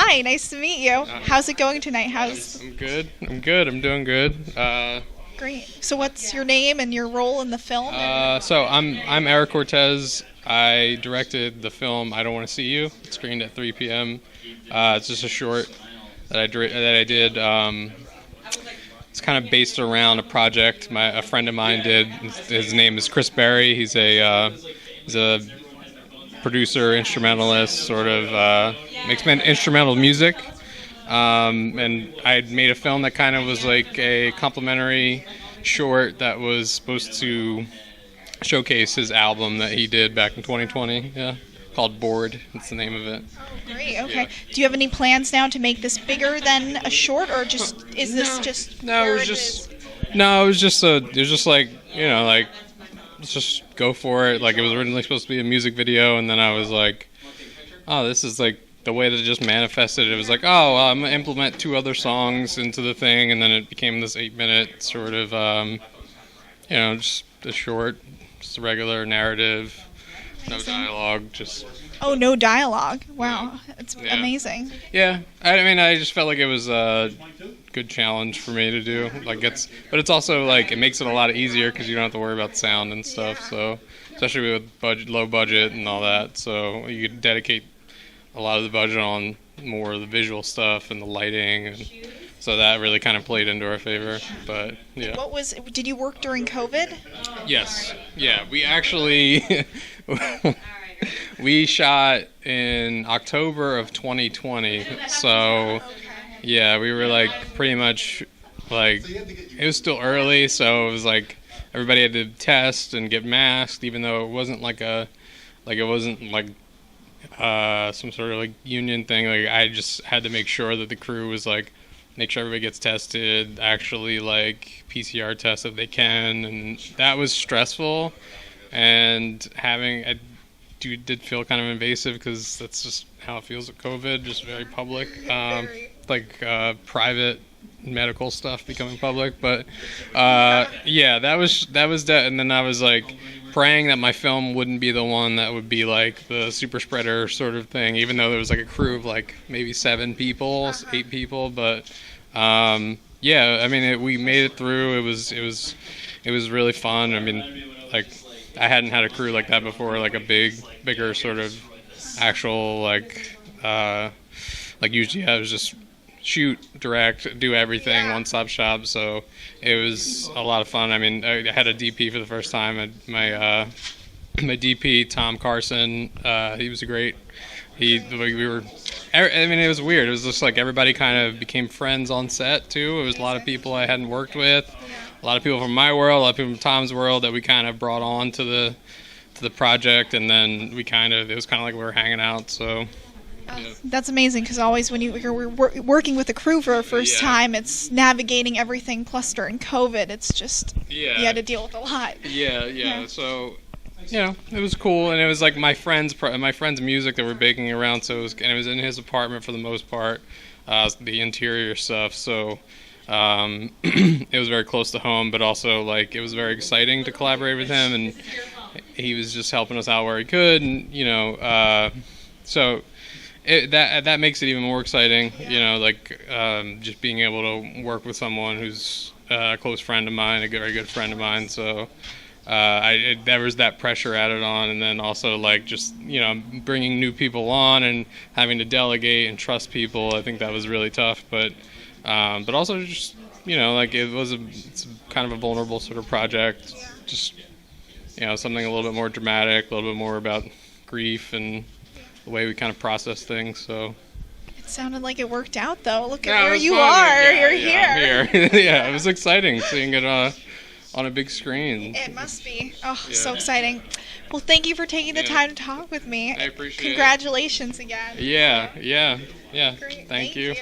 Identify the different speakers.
Speaker 1: Hi, nice to meet you. How's it going tonight?
Speaker 2: I'm good. I'm doing good.
Speaker 1: Great. So what's your name and your role in the film?
Speaker 2: So I'm Eric Cortes. I directed the film I Don't Want to See You. It screened at 3 p.m. It's just a short that I did. It's kind of based around a project a friend of mine did. His name is Chris Berry. He's a producer, instrumentalist, sort of makes instrumental music. And I made a film that kind of was like a complimentary short that was supposed to showcase his album that he did back in 2020. Yeah, called Bored. That's the name of it.
Speaker 1: Oh, great. Okay. Yeah. Do you have any plans now to make this bigger than a short, or just is this just?
Speaker 2: No, it was just like, like, let's just go for it. Like, it was originally supposed to be a music video, and then I was like, oh, this is like the way that it just manifested. It was like, oh, I'm gonna implement 2 other songs into the thing, and then it became this 8-minute sort of, just a short, just a regular narrative, no dialogue, just.
Speaker 1: Oh, no dialogue. Wow, it's amazing.
Speaker 2: Yeah, I just felt like it was a good challenge for me to do. But it's also like it makes it a lot easier because you don't have to worry about sound and stuff. So, especially with low budget and all that, so you could dedicate a lot of the budget on more of the visual stuff and the lighting, and so that really kind of played into our favor. But yeah.
Speaker 1: Did you work during COVID?
Speaker 2: Yes. Yeah, we actually we shot in October of 2020. So yeah, we were like pretty much like it was still early, so it was like everybody had to test and get masked, even though it wasn't some sort of like union thing. Like, I just had to make sure that the crew was like, make sure everybody gets tested, actually like PCR tests if they can, and that was stressful. And I did feel kind of invasive because that's just how it feels with COVID, just very public, private medical stuff becoming public. But yeah, that was that. And then I was like praying that my film wouldn't be the one that would be like the super spreader sort of thing, even though there was like a crew of like maybe 7 people, 8 people. But yeah, I mean, we made it through. It was really fun. I mean, like, I hadn't had a crew like that before, like a bigger sort of actual like usually I was just shoot, direct, do everything, one-stop shop. So it was a lot of fun. I mean, I had a DP for the first time. My DP, Tom Carson, he was great. It was weird. It was just like everybody kind of became friends on set too. It was a lot of people I hadn't worked with, a lot of people from my world, a lot of people from Tom's world that we kind of brought on to the project, and then it was kind of like we were hanging out. So. Yeah.
Speaker 1: That's amazing, because always when you're working with a crew for a first time, it's navigating everything. Plus during COVID, it's just you had to deal with a lot.
Speaker 2: Yeah. So it was cool, and it was like my friend's music that we're baking around. So it was in his apartment for the most part, the interior stuff. So it was very close to home, but also like it was very exciting to collaborate with him, and he was just helping us out where he could, and so. That makes it even more exciting, just being able to work with someone who's a close friend of mine, a very good friend of mine. So there was that pressure added on, and then also like just bringing new people on and having to delegate and trust people. I think that was really tough, but also just it's kind of a vulnerable sort of project, just something a little bit more dramatic, a little bit more about grief and the way we kind of process things. So
Speaker 1: it sounded like it worked out, though. Look at where you are. You're here.
Speaker 2: I'm here. Yeah, it was exciting seeing it on a big screen.
Speaker 1: It must be. Oh, so exciting. Well, thank you for taking the time to talk with me.
Speaker 2: I appreciate
Speaker 1: Congratulations again.
Speaker 2: Yeah.
Speaker 1: Great.
Speaker 2: Thank you.